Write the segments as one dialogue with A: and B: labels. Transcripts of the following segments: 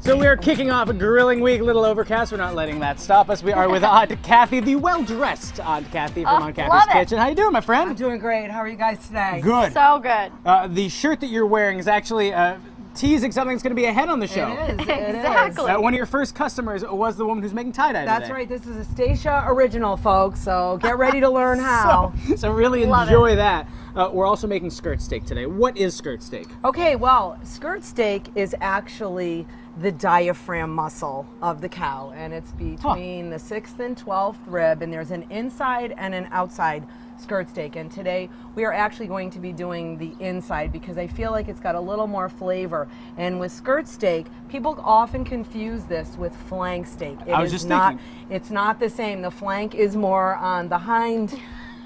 A: So we're kicking off a grilling week, a little overcast. We're not letting that stop us. We are with Aunt Cathie, the well-dressed Aunt Cathie from Aunt Cathie's Kitchen. How you doing, my friend?
B: I'm doing great. How are you guys today?
A: Good.
C: So good.
A: The shirt that you're wearing is actually teasing something that's going to be ahead on the show.
B: It is.
C: Exactly.
A: One of your first customers was the woman who's making tie-dye
B: That's
A: today.
B: right. This is a Stacia original, folks. So get ready to learn how.
A: So really
C: Love
A: enjoy that. We're also making skirt steak today. What is skirt steak?
B: Okay, well, skirt steak is actually the diaphragm muscle of the cow, and it's between the 6th and 12th rib, and there's an inside and an outside skirt steak. And today we are actually going to be doing the inside because I feel like it's got a little more flavor. And with skirt steak, people often confuse this with flank steak. It's not the same. The flank is more on the hind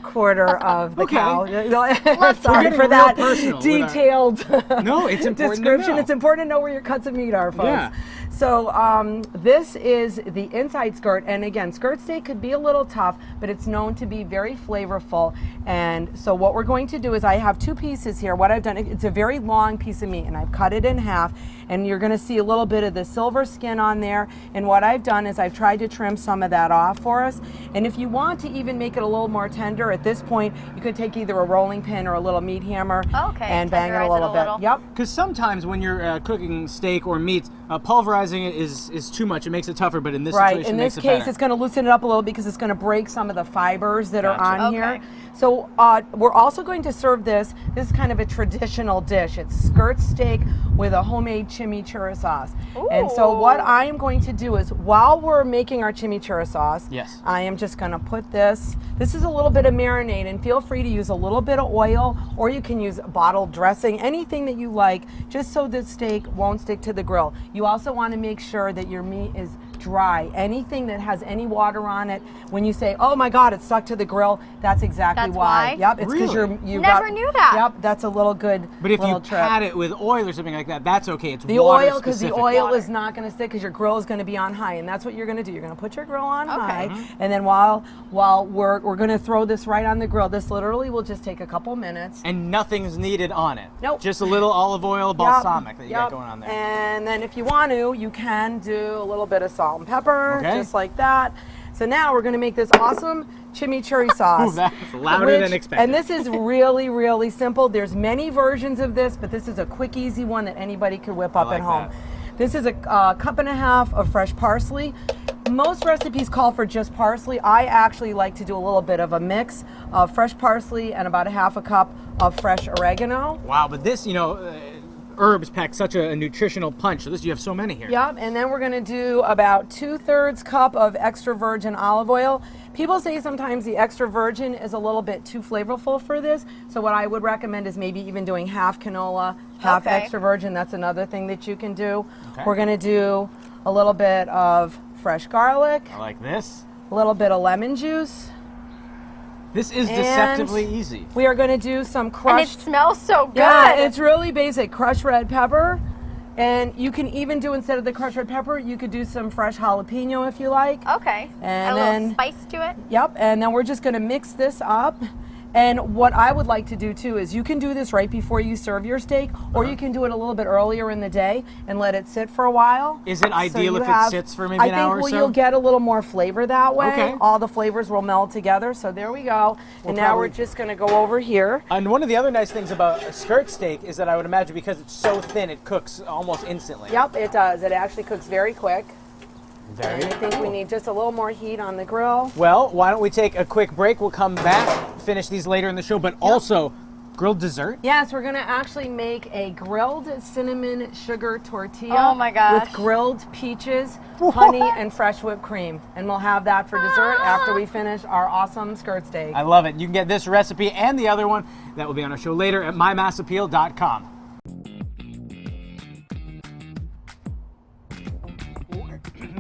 B: quarter of the cow. Sorry for that detailed description. It's important to know where your cuts of meat are, folks.
A: Yeah.
B: So this is the inside skirt, and again, skirt steak could be a little tough, but it's known to be very flavorful. And so what we're going to do is I have two pieces here. What I've done, it's a very long piece of meat, and I've cut it in half, and you're going to see a little bit of the silver skin on there. And what I've done is I've tried to trim some of that off for us. And if you want to even make it a little more tender, at this point, you could take either a rolling pin or a little meat hammer and bang it a little bit. Yep.
A: Because sometimes when you're cooking steak or meat, pulverizing it is too much. It makes it tougher, but in this situation,
B: in this case, it's going to loosen it up a little because it's going to break some of the fibers that are on here. So we're also going to serve this. This is kind of a traditional dish. It's skirt steak with a homemade chimichurri sauce. Ooh. And so what I am going to do is, while we're making our chimichurri sauce, I am just going to put this. This is a little bit of marinade, and feel free to use a little bit of oil, or you can use bottled dressing, anything that you like, just so the steak won't stick to the grill. You also want to make sure that your meat is dry. Anything that has any water on it, when you say, "Oh my God, it's stuck to the grill," that's exactly why. Yep, it's because you
C: never knew that.
B: Yep, that's a little good.
A: But if you
B: trick.
A: pat it with oil or something like that, that's okay. It's
B: the
A: water
B: oil, because the
A: specific.
B: oil is not going to stick because your grill is going to be on high, and that's what you're going to do. You're going to put your grill on high, and then while we're going to throw this right on the grill. This literally will just take a couple minutes.
A: And nothing's needed on it.
B: Nope.
A: Just a little olive oil, balsamic that you got going on there.
B: And then if you want to, you can do a little bit of salt and pepper, just like that. So now we're going to make this awesome chimichurri sauce.
A: Ooh, that's louder than expected.
B: And this is really, really simple. There's many versions of this, but this is a quick, easy one that anybody could whip up at home. This is a cup and a half of fresh parsley. Most recipes call for just parsley. I actually like to do a little bit of a mix of fresh parsley and about a half a cup of fresh oregano.
A: Wow, but this, herbs pack such a nutritional punch. So you have so many here.
B: Yep, and then we're going to do about 2/3 cup of extra virgin olive oil. People say sometimes the extra virgin is a little bit too flavorful for this. So what I would recommend is maybe even doing half canola, half extra virgin. That's another thing that you can do. We're going to do a little bit of fresh garlic.
A: I like this.
B: A little bit of lemon juice.
A: This is deceptively easy.
B: We are going to do some crushed.
C: And it smells so good.
B: Yeah, it's really basic. Crushed red pepper. And you can even do, instead of the crushed red pepper, you could do some fresh jalapeno if you like.
C: Okay.
B: And
C: a little spice to it.
B: Yep. And then we're just going to mix this up. And what I would like to do too is you can do this right before you serve your steak, or you can do it a little bit earlier in the day and let it sit for a while.
A: Is it ideal if it sits for maybe an hour or so?
B: I think you'll get a little more flavor that way. Okay. All the flavors will meld together. So there we go. And now we're just going to go over here.
A: And one of the other nice things about a skirt steak is that I would imagine because it's so thin, it cooks almost instantly.
B: Yep, it does. It actually cooks very quick. I think we need just a little more heat on the grill.
A: Well, why don't we take a quick break? We'll come back, finish these later in the show, but also grilled dessert?
B: Yes, we're going to actually make a grilled cinnamon sugar tortilla.
C: Oh my gosh.
B: With grilled peaches, honey, and fresh whipped cream. And we'll have that for dessert after we finish our awesome skirt steak.
A: I love it. You can get this recipe and the other one that will be on our show later at mymassappeal.com.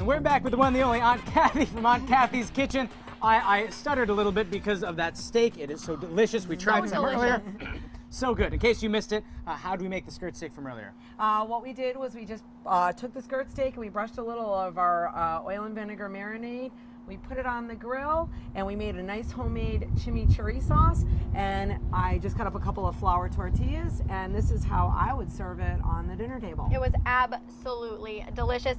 A: We're back with the one and the only Aunt Cathie from Aunt Cathie's Kitchen. I stuttered a little bit because of that steak. It is so delicious. We tried some earlier. So good. In case you missed it, how do we make the skirt steak from earlier?
B: What we did was we just took the skirt steak and we brushed a little of our oil and vinegar marinade We put it on the grill, and we made a nice homemade chimichurri sauce, and I just cut up a couple of flour tortillas, and this is how I would serve it on the dinner table.
C: It was absolutely delicious.